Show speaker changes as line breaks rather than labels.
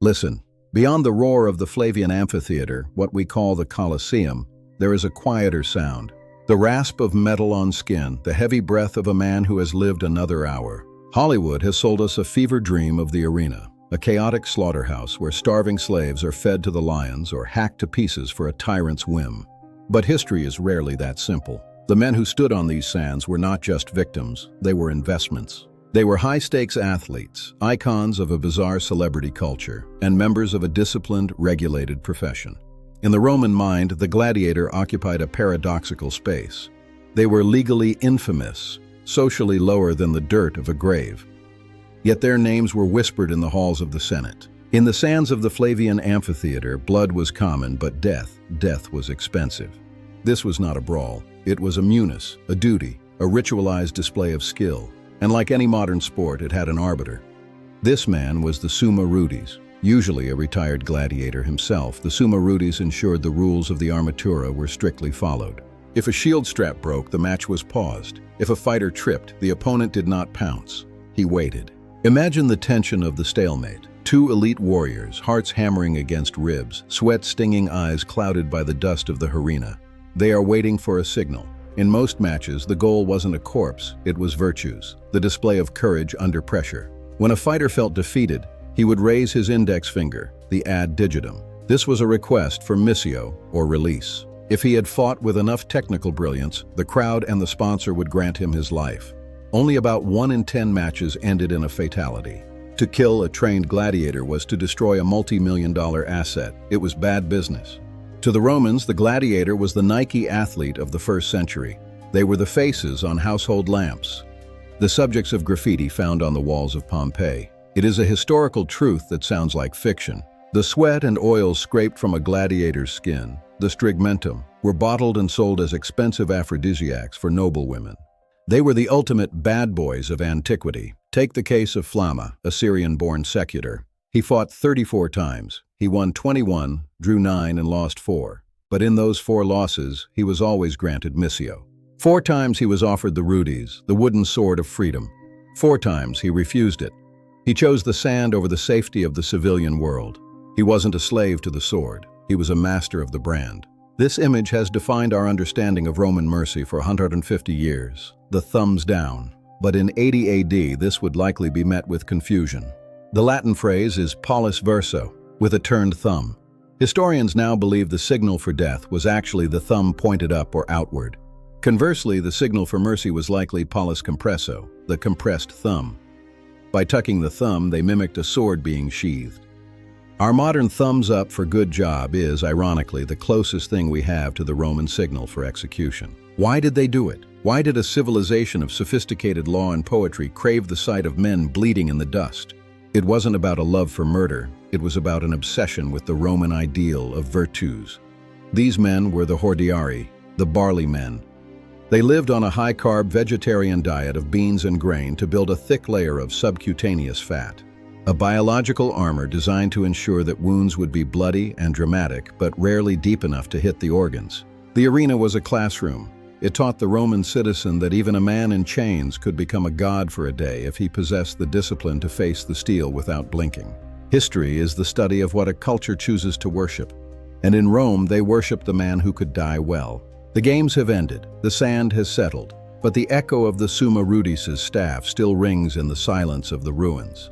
Listen, beyond the roar of the Flavian Amphitheatre, what we call the Colosseum, there is a quieter sound. The rasp of metal on skin, the heavy breath of a man who has lived another hour. Hollywood has sold us a fever dream of the arena, a chaotic slaughterhouse where starving slaves are fed to the lions or hacked to pieces for a tyrant's whim. But history is rarely that simple. The men who stood on these sands were not just victims, they were investments. They were high-stakes athletes, icons of a bizarre celebrity culture, and members of a disciplined, regulated profession. In the Roman mind, the gladiator occupied a paradoxical space. They were legally infamous, socially lower than the dirt of a grave. Yet their names were whispered in the halls of the Senate. In the sands of the Flavian Amphitheatre, blood was common, but death was expensive. This was not a brawl. It was a munus, a duty, a ritualized display of skill. And like any modern sport, it had an arbiter. This man was the Summa Rudis. Usually a retired gladiator himself, the Summa Rudis ensured the rules of the armatura were strictly followed. If a shield strap broke, the match was paused. If a fighter tripped, the opponent did not pounce. He waited. Imagine the tension of the stalemate. Two elite warriors, hearts hammering against ribs, sweat-stinging eyes clouded by the dust of the arena. They are waiting for a signal. In most matches, the goal wasn't a corpse, it was virtues, the display of courage under pressure. When a fighter felt defeated, he would raise his index finger, the ad digitum. This was a request for missio, or release. If he had fought with enough technical brilliance, the crowd and the sponsor would grant him his life. Only about 1 in 10 matches ended in a fatality. To kill a trained gladiator was to destroy a multi-million-dollar asset. It was bad business. To the Romans, the gladiator was the Nike athlete of the first century. They were the faces on household lamps, the subjects of graffiti found on the walls of Pompeii. It is a historical truth that sounds like fiction. The sweat and oil scraped from a gladiator's skin, the strigmentum, were bottled and sold as expensive aphrodisiacs for noble women. They were the ultimate bad boys of antiquity. Take the case of Flamma, a Syrian-born secutor. He fought 34 times. He won 21, drew 9, and lost 4. But in those 4 losses, he was always granted missio. 4 times he was offered the Rudis, the wooden sword of freedom. 4 times he refused it. He chose the sand over the safety of the civilian world. He wasn't a slave to the sword. He was a master of the brand. This image has defined our understanding of Roman mercy for 150 years. The thumbs down. But in 80 AD, this would likely be met with confusion. The Latin phrase is pollis verso, with a turned thumb. Historians now believe the signal for death was actually the thumb pointed up or outward. Conversely, the signal for mercy was likely pollis compresso, the compressed thumb. By tucking the thumb, they mimicked a sword being sheathed. Our modern thumbs up for good job is, ironically, the closest thing we have to the Roman signal for execution. Why did they do it? Why did a civilization of sophisticated law and poetry crave the sight of men bleeding in the dust? It wasn't about a love for murder, it was about an obsession with the Roman ideal of virtus. These men were the hordearii, the Barley Men. They lived on a high-carb vegetarian diet of beans and grain to build a thick layer of subcutaneous fat. A biological armor designed to ensure that wounds would be bloody and dramatic, but rarely deep enough to hit the organs. The arena was a classroom. It taught the Roman citizen that even a man in chains could become a god for a day if he possessed the discipline to face the steel without blinking. History is the study of what a culture chooses to worship. And in Rome, they worshiped the man who could die well. The games have ended, the sand has settled, but the echo of the Summa Rudis' staff still rings in the silence of the ruins.